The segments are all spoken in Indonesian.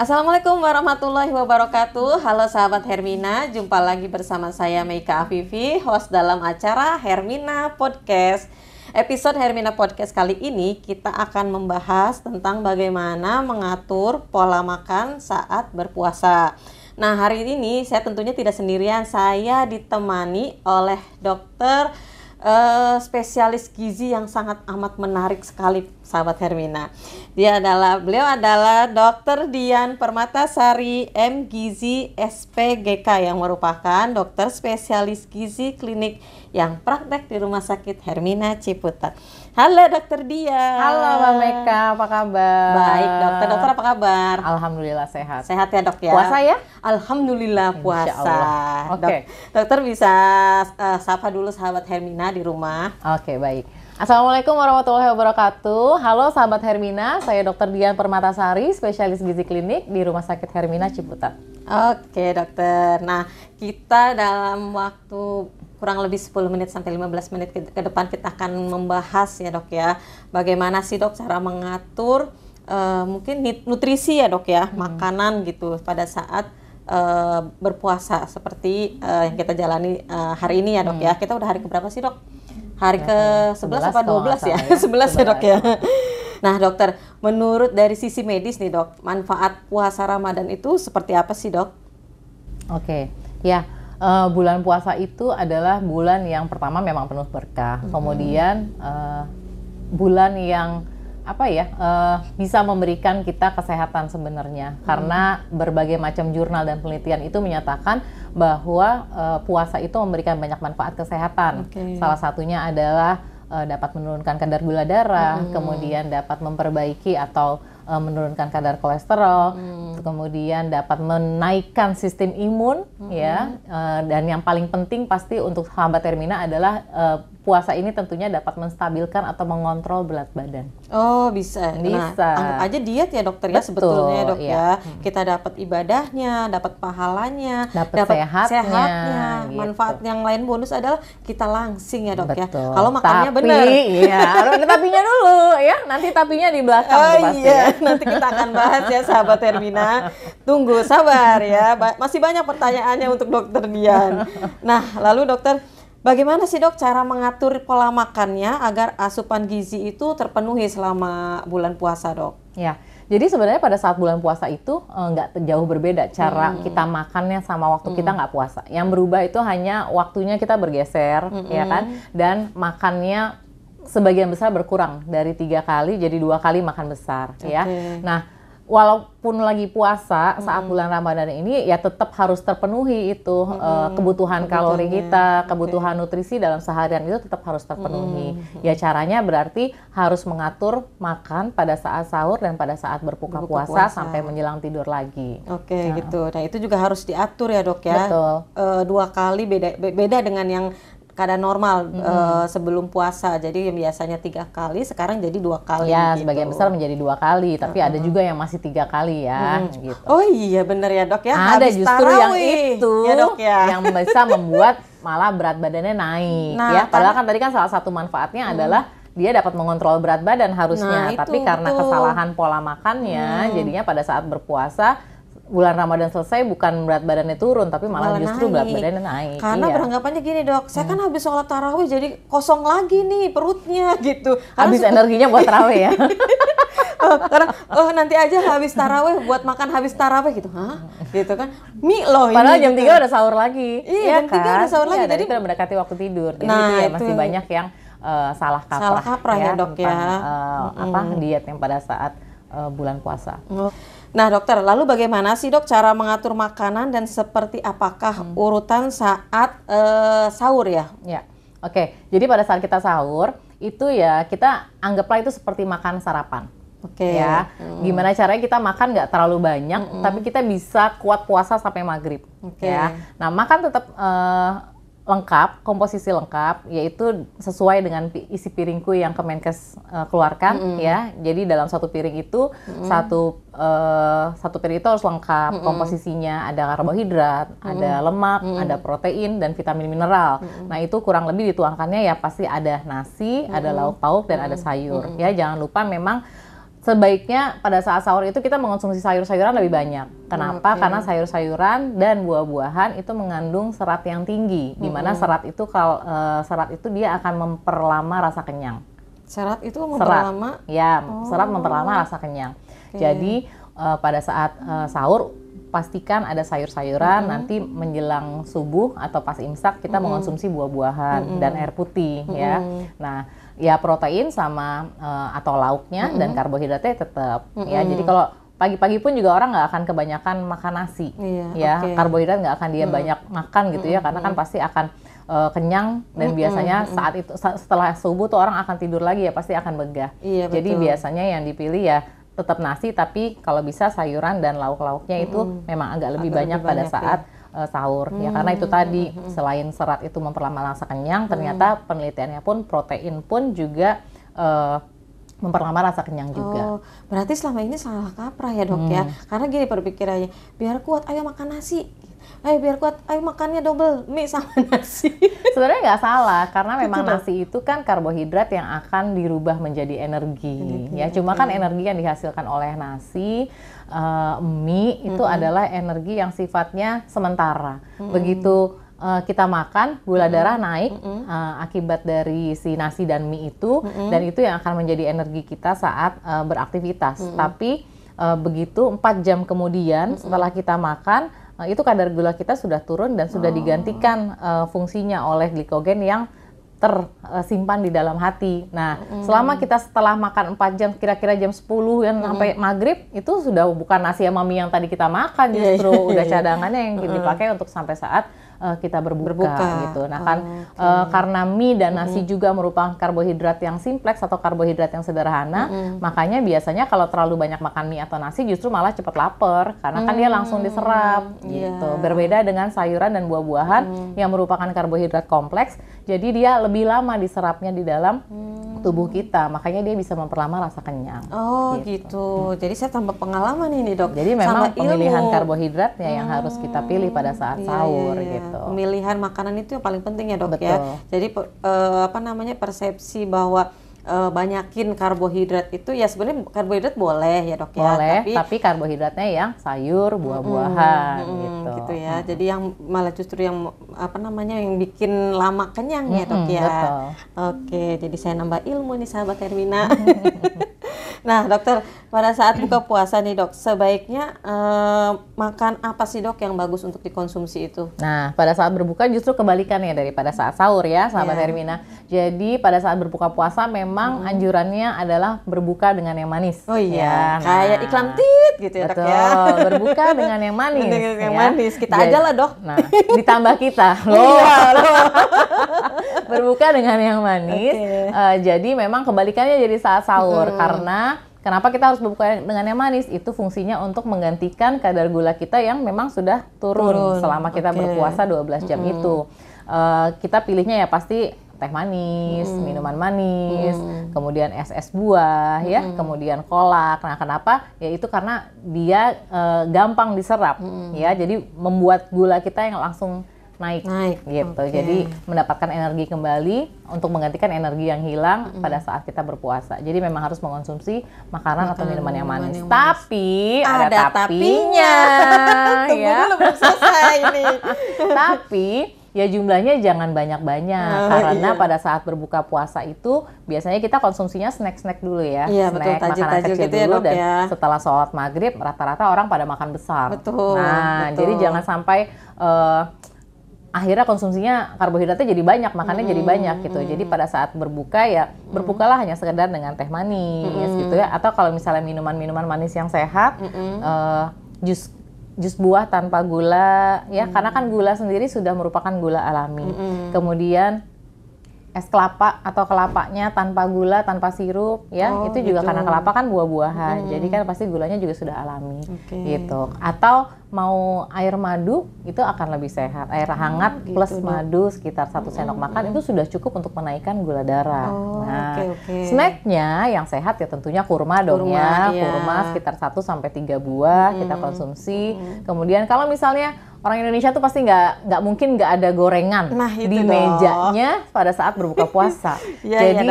Assalamualaikum warahmatullahi wabarakatuh. Halo sahabat Hermina, jumpa lagi bersama saya Meika Afifi, host dalam acara Hermina Podcast. Episode Hermina Podcast kali ini kita akan membahas tentang bagaimana mengatur pola makan saat berpuasa. Nah, hari ini saya tentunya tidak sendirian, saya ditemani oleh dokter spesialis gizi yang sangat amat menarik sekali, sahabat Hermina. Beliau adalah Dr. Dian Permatasari, M.Gizi SPGK, yang merupakan dokter spesialis gizi klinik yang praktek di Rumah Sakit Hermina Ciputat. Halo Dr. Dian. Halo Mbak Meika, apa kabar? Baik dokter, apa kabar? Alhamdulillah sehat. Sehat ya dok ya? Puasa ya? Alhamdulillah puasa. Oke. Dokter bisa sapa dulu sahabat Hermina di rumah. Oke, baik. Assalamualaikum warahmatullahi wabarakatuh. Halo sahabat Hermina, saya Dr. Dian Permatasari, spesialis gizi klinik di Rumah Sakit Hermina Ciputat. Oke dokter, nah kita dalam waktu kurang lebih 10 menit sampai 15 menit ke depan kita akan membahas ya dok ya, bagaimana sih dok cara mengatur mungkin nutrisi ya dok ya, makanan gitu pada saat berpuasa seperti yang kita jalani hari ini ya dok ya. Kita udah hari keberapa sih dok? Hari ke-11 apa 12 ya? 11 ya dok ya. Nah dokter, menurut dari sisi medis nih dok, manfaat puasa Ramadan itu seperti apa sih dok? Oke, ya bulan puasa itu adalah bulan yang pertama memang penuh berkah. Kemudian bulan yang bisa memberikan kita kesehatan sebenarnya. Karena berbagai macam jurnal dan penelitian itu menyatakan bahwa puasa itu memberikan banyak manfaat kesehatan. Salah satunya adalah dapat menurunkan kadar gula darah, kemudian dapat memperbaiki atau menurunkan kadar kolesterol, kemudian dapat menaikkan sistem imun, dan yang paling penting pasti untuk sahabat Hermina adalah puasa ini tentunya dapat menstabilkan atau mengontrol berat badan. Oh bisa. Bisa. Nah, anggap aja diet ya dokter ya. Betul, sebetulnya dok ya. Kita dapat ibadahnya, dapat pahalanya, dapat sehatnya. Gitu. Manfaat yang lain bonus adalah kita langsing ya dok. Ya. Kalau makannya benar. Iya, harus ada tapinya dulu ya. Nanti tapinya di belakang tuh pasti. Iya, nanti kita akan bahas ya sahabat Hermina. Tunggu sabar ya. Masih banyak pertanyaannya untuk dokter Dian. Nah, lalu dokter, bagaimana sih dok cara mengatur pola makannya agar asupan gizi itu terpenuhi selama bulan puasa dok? Ya, jadi sebenarnya pada saat bulan puasa itu nggak jauh berbeda cara kita makannya sama waktu kita nggak puasa. Yang berubah itu hanya waktunya kita bergeser, ya kan? Dan makannya sebagian besar berkurang dari 3 kali jadi 2 kali makan besar, ya. Nah, walaupun lagi puasa saat bulan Ramadan ini ya tetap harus terpenuhi itu kebutuhan kalori kita, kebutuhan nutrisi dalam seharian itu tetap harus terpenuhi. Ya caranya berarti harus mengatur makan pada saat sahur dan pada saat berbuka puasa sampai menjelang tidur lagi. Gitu. Nah itu juga harus diatur ya dok ya. Betul. 2 kali beda dengan yang keadaan normal sebelum puasa. Jadi yang biasanya 3 kali sekarang jadi 2 kali. Ya, gitu. sebagian besar menjadi 2 kali, tapi ada juga yang masih 3 kali ya. Gitu. Oh iya benar ya dok ya. Ada justru yang itu ya, dok, ya. yang bisa membuat malah berat badannya naik. Ya, padahal kan tadi kan salah satu manfaatnya adalah dia dapat mengontrol berat badan harusnya. Tapi karena kesalahan pola makannya, jadinya pada saat berpuasa bulan Ramadan selesai bukan berat badannya turun tapi malah justru berat badannya naik. Karena beranggapannya gini dok, saya kan habis sholat tarawih jadi kosong lagi nih perutnya gitu. Habis energinya buat tarawih ya. Karena nanti aja habis tarawih buat makan habis tarawih gitu, gitu kan? Mie loh. Padahal jam 3 udah sahur lagi. Iya, jam 3 udah sahur lagi. Jadi kita mendekati waktu tidur. Jadi itu ya masih banyak yang salah kaprah ya dok ya. Diet yang pada saat bulan puasa. Nah dokter, lalu bagaimana sih dok cara mengatur makanan dan seperti apakah urutan saat sahur ya? Ya, oke. Jadi pada saat kita sahur itu ya kita anggaplah itu seperti makan sarapan. Ya, gimana caranya kita makan nggak terlalu banyak, tapi kita bisa kuat puasa sampai maghrib. Ya, nah makan tetap lengkap, komposisi lengkap, yaitu sesuai dengan isi piringku yang Kemenkes keluarkan, ya. Jadi dalam satu piring itu satu piring itu harus lengkap komposisinya, ada karbohidrat, ada lemak, ada protein dan vitamin mineral. Nah itu kurang lebih dituangkannya ya pasti ada nasi, ada lauk pauk dan ada sayur. Ya jangan lupa memang sebaiknya pada saat sahur itu kita mengonsumsi sayur-sayuran lebih banyak. Kenapa? Karena sayur-sayuran dan buah-buahan itu mengandung serat yang tinggi, di mana serat itu dia akan memperlama rasa kenyang. Serat itu memperlama? Serat memperlama rasa kenyang. Jadi pada saat sahur pastikan ada sayur-sayuran, nanti menjelang subuh atau pas imsak kita mengonsumsi buah-buahan dan air putih ya. Nah, ya protein sama atau lauknya dan karbohidratnya tetap ya. Jadi kalau pagi-pagi pun juga orang nggak akan kebanyakan makan nasi karbohidrat nggak akan dia banyak makan gitu ya, karena kan pasti akan kenyang dan biasanya saat itu setelah subuh tuh orang akan tidur lagi ya, pasti akan begah. Jadi biasanya yang dipilih ya tetap nasi, tapi kalau bisa sayuran dan lauk-lauknya itu memang agak lebih banyak pada saat sahur ya, karena itu tadi selain serat itu memperlama rasa kenyang, ternyata penelitiannya pun protein pun juga memperlama rasa kenyang juga. Berarti selama ini salah kaprah ya dok ya, karena gini berpikirannya, biar kuat ayo makan nasi, biar kuat ayo makannya double mie sama nasi. Sebenarnya nggak salah, karena memang nasi itu kan karbohidrat yang akan dirubah menjadi energi ya. Cuma kan energi yang dihasilkan oleh nasi, mie itu adalah energi yang sifatnya sementara. Begitu kita makan, gula darah naik akibat dari si nasi dan mie itu, dan itu yang akan menjadi energi kita saat beraktivitas. Tapi begitu 4 jam kemudian setelah kita makan, itu kadar gula kita sudah turun dan sudah digantikan fungsinya oleh glikogen yang tersimpan di dalam hati. Nah, selama kita setelah makan 4 jam, kira-kira jam 10 sampai maghrib, itu sudah bukan nasi sama mie yang tadi kita makan, justru udah cadangannya yang dipakai untuk sampai saat kita berbuka gitu. Nah kan karena mie dan nasi juga merupakan karbohidrat yang simpleks atau karbohidrat yang sederhana, makanya biasanya kalau terlalu banyak makan mie atau nasi justru malah cepat lapar, karena kan dia langsung diserap gitu. Berbeda dengan sayuran dan buah-buahan yang merupakan karbohidrat kompleks, jadi dia lebih lama diserapnya di dalam tubuh kita, makanya dia bisa memperlama rasa kenyang. Gitu. Jadi saya tambah pengalaman ini dok. Jadi memang pemilihan karbohidratnya yang harus kita pilih pada saat sahur gitu. Pemilihan makanan itu yang paling penting ya dok. Betul. Ya. Jadi persepsi bahwa banyakin karbohidrat itu ya sebenarnya karbohidrat boleh ya dok ya. Boleh, tapi karbohidratnya yang sayur, buah-buahan gitu ya. Jadi yang malah justru yang yang bikin lama kenyang ya dok ya. Betul. Oke, jadi saya nambah ilmu nih sahabat Hermina. Nah dokter, pada saat buka puasa nih dok, sebaiknya makan apa sih dok yang bagus untuk dikonsumsi itu? Nah pada saat berbuka justru kebalikannya daripada saat sahur ya sahabat Hermina. Jadi pada saat berbuka puasa memang anjurannya adalah berbuka dengan yang manis. Oh iya, kayak iklan tit gitu ya dok ya. Berbuka dengan yang manis. Dengan yang manis, kita aja lah dok. Nah ditambah kita. Berbuka dengan yang manis. Jadi memang kebalikannya jadi saat sahur, karena kenapa kita harus berbuka dengan yang manis? Itu fungsinya untuk menggantikan kadar gula kita yang memang sudah turun selama kita berpuasa 12 jam itu. Kita pilihnya ya pasti teh manis, minuman manis, kemudian es buah ya, kemudian kolak. Nah, kenapa? Ya itu karena dia gampang diserap ya. Jadi membuat gula kita yang langsung naik gitu. Jadi mendapatkan energi kembali untuk menggantikan energi yang hilang pada saat kita berpuasa. Jadi memang harus mengonsumsi makanan atau minuman yang manis. Tapi ada tapinya. Tunggu dulu belum selesai ini. Tapi ya jumlahnya jangan banyak-banyak, karena pada saat berbuka puasa itu biasanya kita konsumsinya snack-snack dulu ya. Snack, makanan kecil gitu dulu, ya, dan setelah sholat maghrib rata-rata orang pada makan besar. Jadi jangan sampai akhirnya konsumsinya karbohidratnya jadi banyak, makannya jadi banyak gitu. Jadi pada saat berbuka ya berbukalah hanya sekedar dengan teh manis gitu ya. Atau kalau misalnya minuman-minuman manis yang sehat, jus buah tanpa gula ya, karena kan gula sendiri sudah merupakan gula alami. Kemudian es kelapa atau kelapanya tanpa gula, tanpa sirup ya, itu juga karena kelapa kan buah-buahan. Jadi kan pasti gulanya juga sudah alami gitu. Atau mau air madu itu akan lebih sehat. Air hangat plus madu sekitar 1 sendok makan itu sudah cukup untuk menaikkan gula darah. Snacknya yang sehat ya tentunya kurma dong ya. Kurma sekitar 1 sampai 3 buah kita konsumsi. Kemudian kalau misalnya orang Indonesia tuh pasti nggak mungkin nggak ada gorengan di mejanya pada saat berbuka puasa. Jadi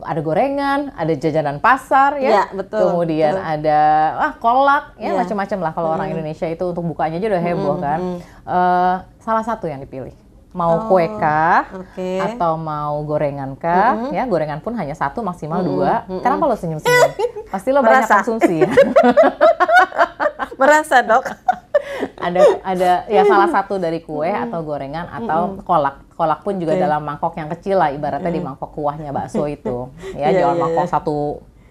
ada gorengan, ada jajanan pasar ya, betul, kemudian betul. ada kolak ya, Iya. macam-macam lah. Kalau orang Indonesia itu untuk bukanya aja udah heboh kan. Salah satu yang dipilih, mau kue kah, Oke. atau mau gorengan kah? Ya, gorengan pun hanya satu maksimal dua. Kenapa lo senyum-senyum? Pasti lo banyak Merasa. konsumsi ya. Merasa, Dok. ada ya salah satu dari kue atau gorengan atau kolak. Kolak pun juga dalam mangkok yang kecil lah, ibaratnya di mangkok kuahnya bakso itu. Ya, Iya, jangan iya, mangkok iya. satu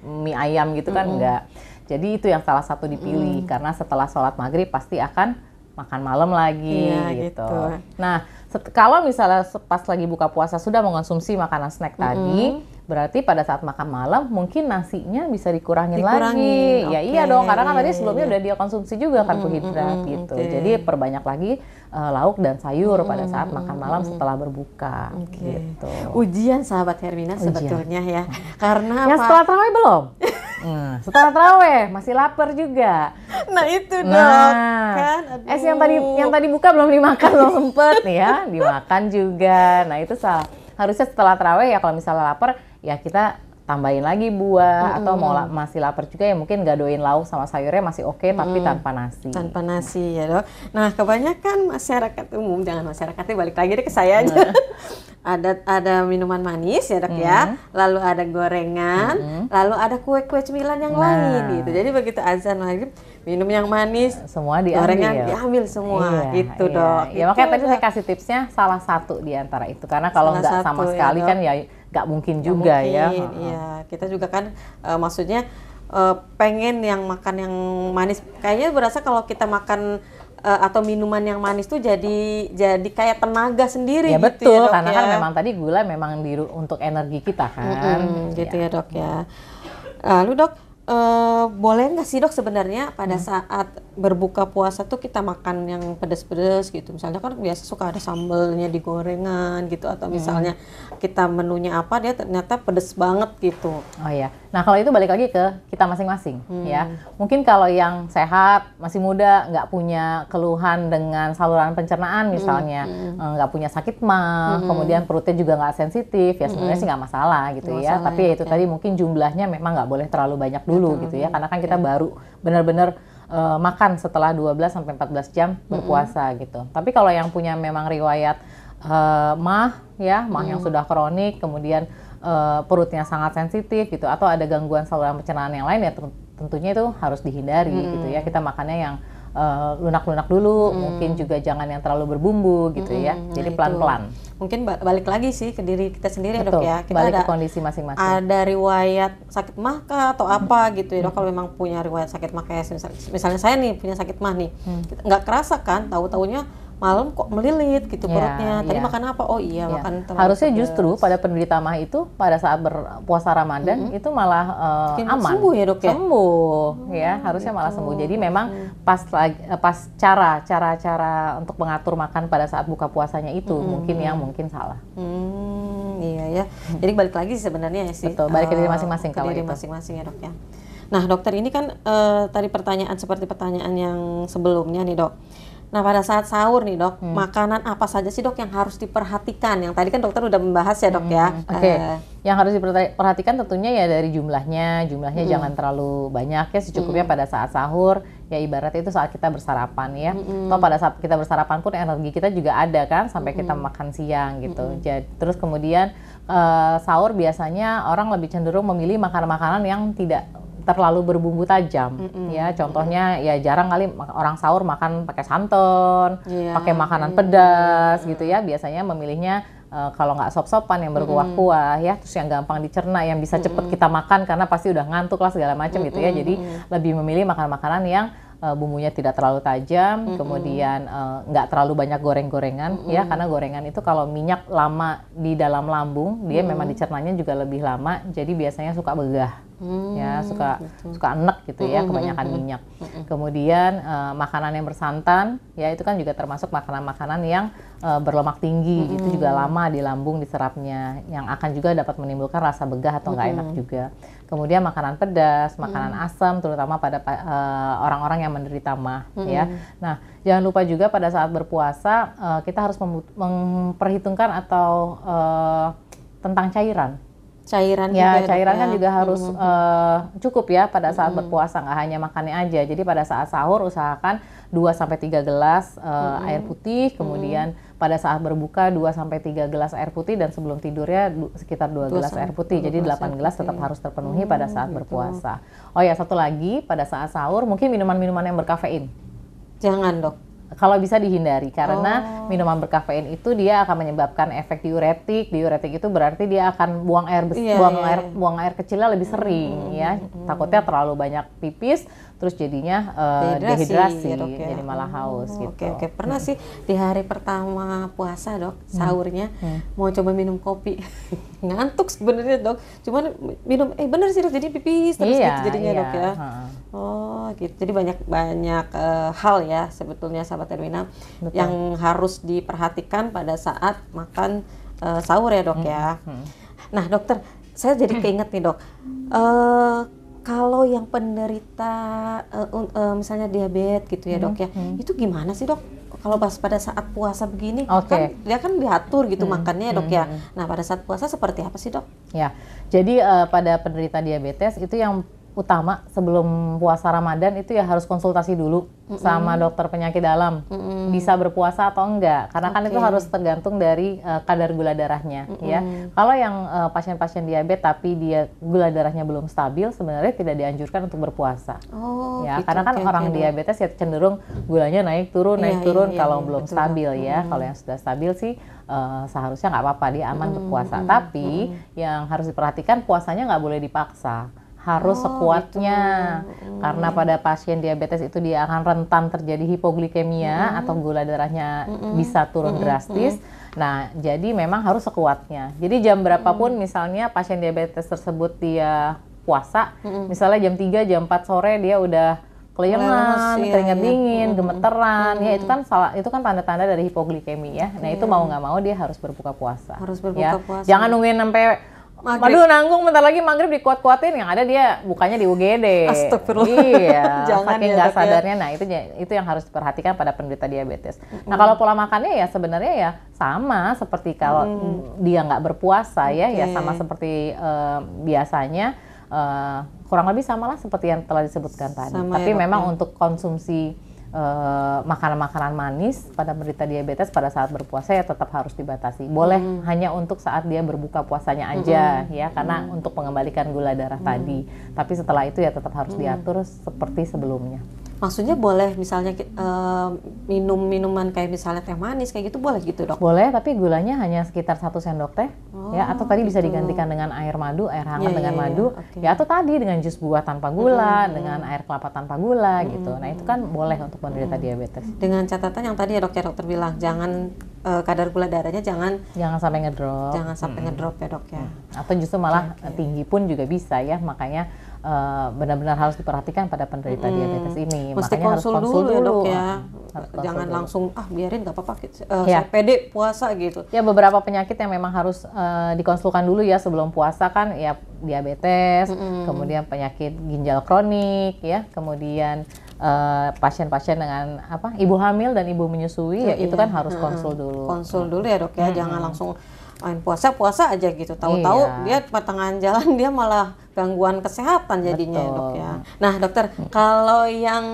mie ayam gitu kan, enggak. Jadi itu yang salah satu dipilih karena setelah sholat maghrib pasti akan makan malam lagi Iya, gitu. gitu. Nah, kalau misalnya pas lagi buka puasa sudah mengonsumsi makanan snack tadi, berarti pada saat makan malam mungkin nasinya bisa dikurangin lagi. Ya oke. iya dong, karena kan tadi Iya, sebelumnya iya. udah dia konsumsi juga karbohidrat gitu. oke. Jadi perbanyak lagi lauk dan sayur pada saat makan malam setelah berbuka gitu. Ujian sahabat Hermina sebetulnya ya. Karena Ya apa? setelah tarawih belum? Setelah tarawih masih lapar juga. Nah itu Dok. Nah, Kan, aduh. es yang tadi buka belum dimakan, belum sempet ya, dimakan juga. Nah itu harusnya setelah tarawih ya, kalau misalnya lapar ya kita tambahin lagi buah, atau masih lapar juga ya mungkin gadoin lauk sama sayurnya masih oke, tapi tanpa nasi. Tanpa nasi ya Dok. Nah kebanyakan masyarakat umum, jangan masyarakatnya, balik lagi deh ke saya aja. Ada minuman manis ya Dok ya, lalu ada gorengan, lalu ada kue-kue cemilan yang lain gitu. Jadi begitu azan maghrib, minum yang manis, Semua diambil. gorengan diambil semua gitu Dok. Ya Gitu, makanya tadi Dok. saya kasih tipsnya salah satu di antara itu, karena kalau Salah nggak satu sama ya, sekali Dok. kan ya nggak mungkin Nggak juga ya. mungkin, iya. Kita juga kan maksudnya pengen yang makan yang manis. Kayaknya berasa kalau kita makan atau minuman yang manis tuh jadi kayak tenaga sendiri Ya gitu betul, ya Dok karena ya. kan memang tadi gula memang untuk energi kita kan. Gitu ya Dok ya. Lalu Dok, boleh nggak sih Dok sebenarnya pada saat berbuka puasa tuh kita makan yang pedas-pedas gitu? Misalnya kan biasa suka ada sambelnya di gorengan gitu, atau misalnya kita menunya apa dia ternyata pedas banget gitu. Oh ya, nah kalau itu balik lagi ke kita masing-masing ya. Mungkin kalau yang sehat, masih muda, nggak punya keluhan dengan saluran pencernaan misalnya, nggak punya sakit mah, kemudian perutnya juga nggak sensitif, ya sebenarnya sih nggak masalah gitu Nggak ya. masalah Tapi ya, ya itu tadi mungkin jumlahnya memang nggak boleh terlalu banyak dulu gitu ya, karena kan kita baru benar-benar makan setelah 12-14 jam berpuasa gitu. Tapi kalau yang punya memang riwayat mah yang sudah kronik, kemudian perutnya sangat sensitif gitu, atau ada gangguan saluran pencernaan yang lain, ya tentunya itu harus dihindari gitu ya. Kita makannya yang lunak-lunak dulu, mungkin juga jangan yang terlalu berbumbu gitu ya. Jadi pelan-pelan. Mungkin balik lagi sih ke diri kita sendiri ya Dok Betul, ya. Kita balik ada ke kondisi masing-masing. ada riwayat sakit mah kah atau apa gitu ya Dok. Kalau memang punya riwayat sakit mah, kayak misalnya saya nih punya sakit mah nih, nggak kerasa kan, tahu-taunya malam kok melilit gitu perutnya. Tadi makan apa? Oh iya, makan terlalu Harusnya pedas. justru pada penderita mah itu pada saat berpuasa Ramadan itu malah Mungkin aman. sembuh ya Dok ya? Sembuh ya, harusnya malah sembuh. Jadi memang pas cara untuk mengatur makan pada saat buka puasanya itu mungkin salah. Iya ya. Jadi balik lagi sebenarnya ya sih. Betul, balik ke diri masing-masing Ke kalau diri itu. masing-masing ya Dok ya. Nah dokter, ini kan tadi pertanyaan seperti pertanyaan yang sebelumnya nih Dok. Nah pada saat sahur nih Dok, makanan apa saja sih Dok yang harus diperhatikan? Yang tadi kan dokter udah membahas ya Dok ya. Oke. Yang harus diperhatikan tentunya ya dari jumlahnya jangan terlalu banyak ya, secukupnya pada saat sahur. Ya ibaratnya itu saat kita bersarapan ya. Atau pada saat kita bersarapan pun energi kita juga ada kan sampai kita makan siang gitu. Jadi terus kemudian sahur biasanya orang lebih cenderung memilih makanan-makanan yang tidak terlalu berbumbu tajam ya. Contohnya ya jarang kali orang sahur makan pakai santan, pakai makanan pedas gitu ya. Biasanya memilihnya kalau nggak sop-sopan yang berkuah-kuah ya, terus yang gampang dicerna, yang bisa cepet kita makan karena pasti udah ngantuk lah segala macam gitu ya. Jadi lebih memilih makanan-makanan yang bumbunya tidak terlalu tajam, kemudian nggak terlalu banyak goreng-gorengan ya, karena gorengan itu kalau minyak lama di dalam lambung dia memang dicernanya juga lebih lama, jadi biasanya suka begah ya, suka enek gitu ya, kebanyakan minyak. Kemudian makanan yang bersantan ya itu kan juga termasuk makanan-makanan yang berlemak tinggi, itu juga lama di lambung diserapnya, yang akan juga dapat menimbulkan rasa begah atau nggak enak juga. Kemudian makanan pedas, makanan asam, terutama pada orang-orang yang menderita mah ya. Nah jangan lupa juga pada saat berpuasa kita harus memperhitungkan atau tentang cairan. Cairan Ya, juga, cairan Dok, kan ya. juga harus cukup ya pada saat berpuasa, nggak hanya makannya aja. Jadi pada saat sahur usahakan 2 sampai 3 gelas air putih, kemudian pada saat berbuka 2 sampai 3 gelas air putih, dan sebelum tidurnya sekitar 2 gelas air putih. Jadi 8 gelas tetap harus terpenuhi pada saat berpuasa. Oh ya, satu lagi, pada saat sahur mungkin minuman-minuman yang berkafein. Jangan, Dok. Kalau bisa dihindari, karena minuman berkafein itu dia akan menyebabkan efek diuretik. Diuretik itu berarti dia akan buang air buang air kecilnya lebih sering ya. Takutnya terlalu banyak pipis, terus jadinya dehidrasi, ya, Dok, ya. jadi malah haus gitu. Oke. Pernah sih di hari pertama puasa, Dok, sahurnya mau coba minum kopi. Ngantuk sebenarnya, Dok. Cuman minum bener sih, Dok, jadi pipis terus gitu jadinya, Dok, ya. Oh, gitu. Jadi banyak hal ya sebetulnya sahabat Hermina yang harus diperhatikan pada saat makan sahur ya, Dok, ya. Nah, dokter, saya jadi keinget nih, Dok. Kalau yang penderita misalnya diabetes gitu ya, Dok, ya. Itu gimana sih, Dok? Kalau pada saat puasa begini kan dia kan diatur gitu makannya, Dok, ya. Nah, pada saat puasa seperti apa sih, Dok? Ya. Jadi pada penderita diabetes itu yang utama sebelum puasa Ramadan itu ya harus konsultasi dulu sama dokter penyakit dalam, bisa berpuasa atau enggak, karena kan itu harus tergantung dari kadar gula darahnya ya. Kalau yang pasien-pasien diabetes tapi dia gula darahnya belum stabil, sebenarnya tidak dianjurkan untuk berpuasa. Ya, gitu, karena kan orang diabetes ya cenderung gulanya naik turun kalau belum stabil ya. Kalau yang sudah stabil sih seharusnya nggak apa-apa, dia aman berpuasa. Tapi yang harus diperhatikan, puasanya nggak boleh dipaksa, harus sekuatnya, karena pada pasien diabetes itu dia akan rentan terjadi hipoglikemia atau gula darahnya bisa turun drastis. Nah, jadi memang harus sekuatnya. Jadi jam berapapun misalnya pasien diabetes tersebut dia puasa, misalnya jam 3, jam 4 sore dia udah kelayangan, keringat dingin, gemeteran, ya itu kan tanda-tanda dari hipoglikemia ya. Nah, itu mau nggak mau dia harus berbuka puasa. Harus berbuka puasa. Jangan nungguin sampai aduh nanggung bentar lagi maghrib dikuat-kuatin, yang ada dia bukanya di UGD. Astagfirullah. Iya, saking nggak ya, sadarnya. Nah, itu yang harus diperhatikan pada penderita diabetes. Nah, kalau pola makannya ya sebenarnya ya sama seperti kalau dia nggak berpuasa ya sama seperti biasanya, kurang lebih sama lah seperti yang telah disebutkan tadi. Tapi memang untuk konsumsi makanan-makanan manis pada penderita diabetes pada saat berpuasa ya tetap harus dibatasi. Boleh hanya untuk saat dia berbuka puasanya aja ya, karena untuk mengembalikan gula darah tadi. Tapi setelah itu ya tetap harus diatur seperti sebelumnya. Maksudnya boleh misalnya minum minuman kayak misalnya teh manis kayak gitu boleh gitu, Dok? Boleh, tapi gulanya hanya sekitar 1 sendok teh ya, atau tadi bisa digantikan dengan air madu, air hangat dengan madu ya, atau tadi dengan jus buah tanpa gula, dengan air kelapa tanpa gula gitu. Nah, itu kan boleh untuk penderita diabetes. Dengan catatan yang tadi ya, Dok, ya dokter bilang jangan kadar gula darahnya jangan sampai ngedrop. Jangan sampai ngedrop ya, Dok, ya. Atau justru malah tinggi pun juga bisa ya, makanya benar-benar harus diperhatikan pada penderita diabetes ini. Mesti makanya harus konsul dulu ya, Dok, ya. Jangan dulu. langsung biarin nggak apa-apa, saya pede puasa gitu. Ya, beberapa penyakit yang memang harus dikonsulkan dulu ya sebelum puasa kan ya, diabetes, kemudian penyakit ginjal kronik ya, kemudian pasien-pasien dengan ibu hamil dan ibu menyusui itu kan harus konsul dulu. Konsul dulu ya, Dok, ya. Jangan langsung main puasa aja gitu. Tahu-tahu dia pertengahan jalan dia malah gangguan kesehatan jadinya. Betul. Dok, ya. Nah, dokter, kalau yang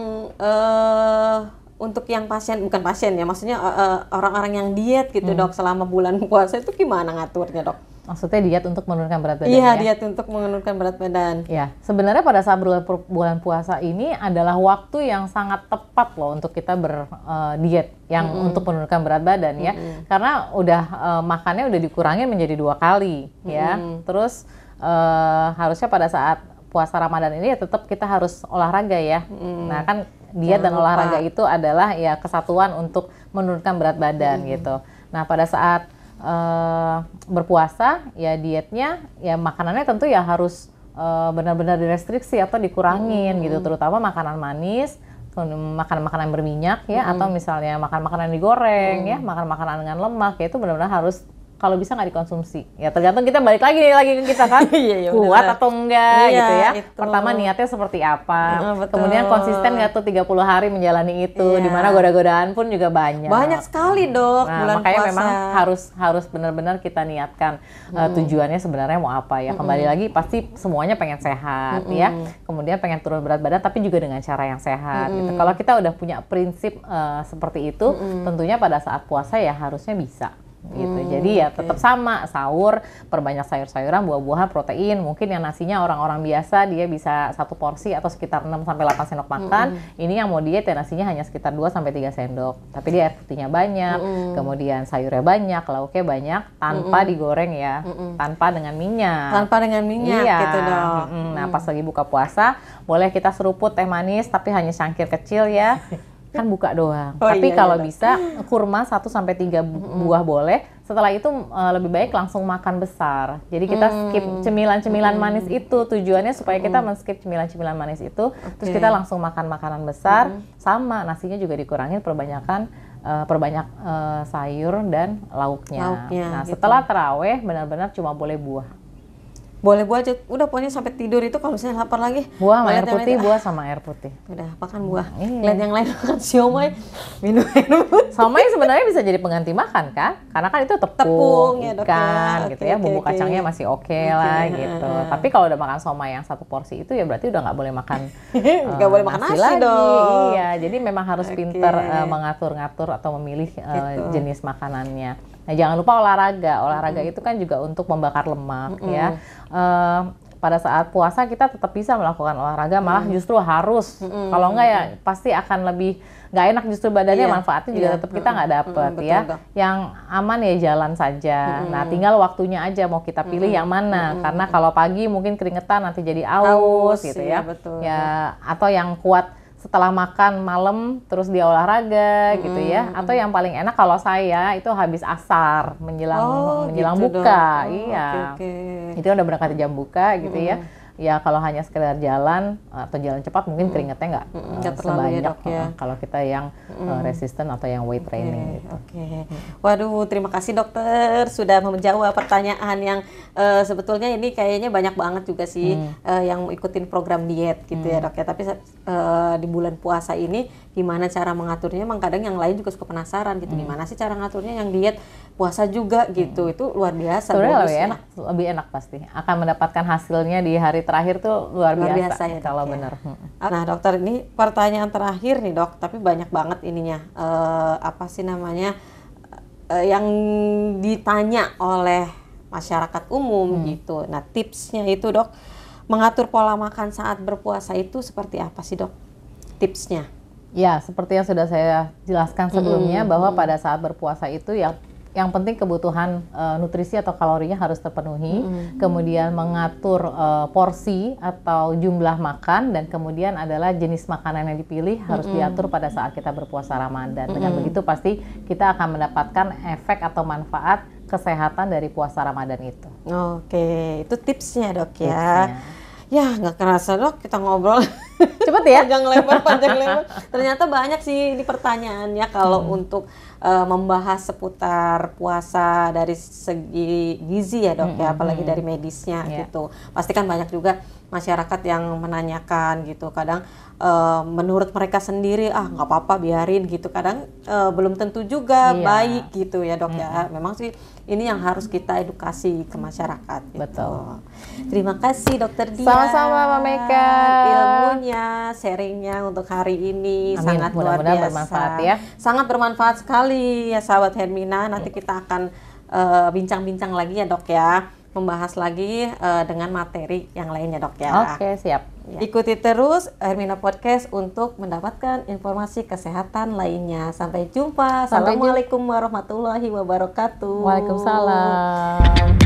untuk yang bukan pasien ya, maksudnya orang-orang yang diet gitu, Dok, selama bulan puasa itu gimana ngaturnya, Dok? Maksudnya diet untuk menurunkan berat badan? Iya, diet untuk menurunkan berat badan. Ya, sebenarnya pada saat bulan puasa ini adalah waktu yang sangat tepat loh untuk kita berdiet yang untuk menurunkan berat badan ya. Karena makannya udah dikurangin menjadi 2 kali ya. Terus harusnya pada saat puasa Ramadan ini ya tetap kita harus olahraga ya. Nah, kan diet dan olahraga itu adalah ya kesatuan untuk menurunkan berat badan gitu. Nah, pada saat berpuasa ya dietnya ya makanannya tentu ya harus benar-benar direstriksi atau dikurangin gitu, terutama makanan manis, makanan-makanan berminyak ya, atau misalnya makan makanan digoreng ya, makan makanan dengan lemak ya, itu benar-benar harus kalau bisa nggak dikonsumsi. Ya tergantung kita balik lagi ke kita kan, Iya, kuat bener. atau enggak Iya, gitu ya. itu. Pertama niatnya seperti apa, Betul. kemudian konsisten nggak tuh 30 hari menjalani itu, Iya. di mana goda-godaan pun juga banyak. Banyak sekali dok Nah, bulan makanya puasa. memang harus benar-benar kita niatkan tujuannya sebenarnya mau apa ya. Kembali lagi pasti semuanya pengen sehat ya. Kemudian pengen turun berat badan tapi juga dengan cara yang sehat gitu. Kalau kita udah punya prinsip seperti itu, tentunya pada saat puasa ya harusnya bisa. Gitu. Jadi ya tetap sama, sahur, perbanyak sayur-sayuran, buah-buahan, protein. Mungkin yang nasinya orang-orang biasa dia bisa 1 porsi atau sekitar 6 sampai 8 sendok makan. Ini yang mau diet ya nasinya hanya sekitar 2 sampai 3 sendok. Tapi dia air putihnya banyak, kemudian sayurnya banyak, lauknya banyak tanpa digoreng ya, tanpa dengan minyak. Tanpa dengan minyak Iya. gitu dok. Nah, pas lagi buka puasa, boleh kita seruput teh manis tapi hanya cangkir kecil ya. Kan buka doang. Oh, Tapi iya, kalau iya. bisa kurma 1 sampai 3 buah boleh. Setelah itu lebih baik langsung makan besar. Jadi kita skip cemilan-cemilan manis itu. Tujuannya supaya kita men-skip cemilan-cemilan manis itu, terus kita langsung makan makanan besar. Sama nasinya juga dikurangin, perbanyak sayur dan lauknya. Nah, gitu. setelah taraweh benar-benar cuma boleh buah. Boleh buah aja. Udah pokoknya sampai tidur itu kalau misalnya lapar lagi. Buah sama lihat air yang putih, lain, buah sama air putih. udah makan buah. Iya. Lihat yang lain makan siomay, minum. Somai sebenarnya bisa jadi pengganti makan kan? Karena kan itu Tepung, tepung, ya, Dok, ikan ya. gitu Oke, ya, bumbu oke. kacangnya masih oke lah gitu. Tapi kalau udah makan somai yang 1 porsi itu ya berarti udah nggak boleh makan Nggak boleh makan nasi lagi. dong. Iya, jadi memang harus Oke. pinter mengatur-ngatur atau memilih Gitu. jenis makanannya. Nah, jangan lupa olahraga. Olahraga itu kan juga untuk membakar lemak ya. Pada saat puasa kita tetap bisa melakukan olahraga, malah justru harus. Kalau enggak ya pasti akan lebih nggak enak justru badannya, Iya, manfaatnya juga iya. tetap kita nggak dapet betul, ya. Dok. Yang aman ya jalan saja. Nah, tinggal waktunya aja mau kita pilih yang mana. Karena kalau pagi mungkin keringetan nanti jadi aus gitu iya, ya. betul. Ya atau yang kuat setelah makan malam terus dia olahraga gitu ya. Atau yang paling enak kalau saya itu habis asar menjelang gitu, buka. Dok. Iya. Oke. Itu udah berangkat jam buka gitu ya. Ya kalau hanya sekedar jalan atau jalan cepat mungkin keringetnya Nggak terlalu ya, sebanyak Dok, ya. kalau kita yang resisten atau yang weight training gitu. Oke. Waduh, terima kasih dokter sudah menjawab pertanyaan yang sebetulnya ini kayaknya banyak banget juga sih yang mau ikutin program diet gitu ya dok ya. Tapi di bulan puasa ini gimana cara mengaturnya? Emang kadang yang lain juga suka penasaran gitu. Gimana sih cara ngaturnya yang diet puasa juga gitu? Itu luar biasa. Sebenarnya bagus ya. lebih enak pasti. Akan mendapatkan hasilnya di hari terakhir tuh luar biasa ya, Dok, kalau ya. benar. Nah dokter, ini pertanyaan terakhir nih dok, tapi banyak banget ininya apa sih namanya yang ditanya oleh masyarakat umum gitu. Nah tipsnya itu dok, mengatur pola makan saat berpuasa itu seperti apa sih dok? Tipsnya? Ya, seperti yang sudah saya jelaskan sebelumnya bahwa pada saat berpuasa itu yang penting kebutuhan nutrisi atau kalorinya harus terpenuhi, kemudian mengatur porsi atau jumlah makan, dan kemudian adalah jenis makanan yang dipilih harus diatur pada saat kita berpuasa Ramadan. Dengan begitu pasti kita akan mendapatkan efek atau manfaat kesehatan dari puasa Ramadan itu. Oke, itu tipsnya dok ya. Tipsnya. Ya nggak kerasa dok, kita ngobrol Cepet ya? panjang lebar. Ternyata banyak sih ini pertanyaannya kalau untuk membahas seputar puasa dari segi gizi ya dok ya, apalagi dari medisnya gitu. Pasti kan banyak juga masyarakat yang menanyakan gitu. Kadang menurut mereka sendiri nggak apa-apa biarin gitu. Kadang belum tentu juga baik gitu ya dok ya. Memang sih ini yang harus kita edukasi ke masyarakat gitu. Betul. Terima kasih dokter Dia. Sama-sama Mbak Meka. Ilmunya, sharingnya untuk hari ini Amin. sangat luar Mudah-mudahan biasa. bermanfaat ya. Sangat bermanfaat sekali ya sahabat Hermina. Nanti kita akan bincang-bincang lagi ya dok ya. Membahas lagi dengan materi yang lainnya dok ya. Oke, siap. Ikuti terus Hermina Podcast untuk mendapatkan informasi kesehatan lainnya. Sampai jumpa. Sampai Assalamualaikum warahmatullahi wabarakatuh. Waalaikumsalam.